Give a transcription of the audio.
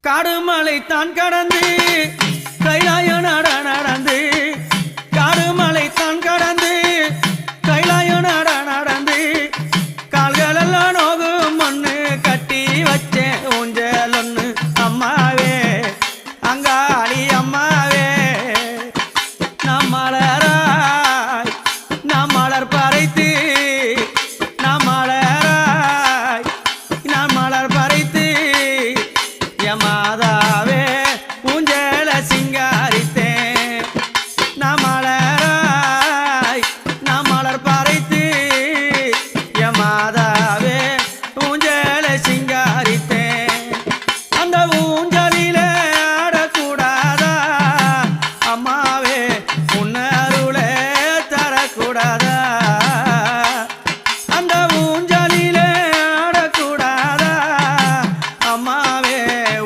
காடுமலை தான் கடந்து கைலாய நட நடந்து காடுமலை தான் கடந்து கைலாய நட நடந்து கால்களெல்லாம் நோகும் மண்ணு கட்டி வச்சேன் ஊஞ்சல் ஒண்ணு அம்மாவே அங்காளி அம்மாவே நாம் மலராய் நாம் மலர் பறைத்து நாம் மலராய் நாம் மலர் பறைத்து மாதாவே ஊஞ்சல சிங்காரித்தேன் நாம் மலராய் நாம் மலர் பறைத்து மாதாவே ஊஞ்சல சிங்காரித்தேன் அந்த ஊஞ்ச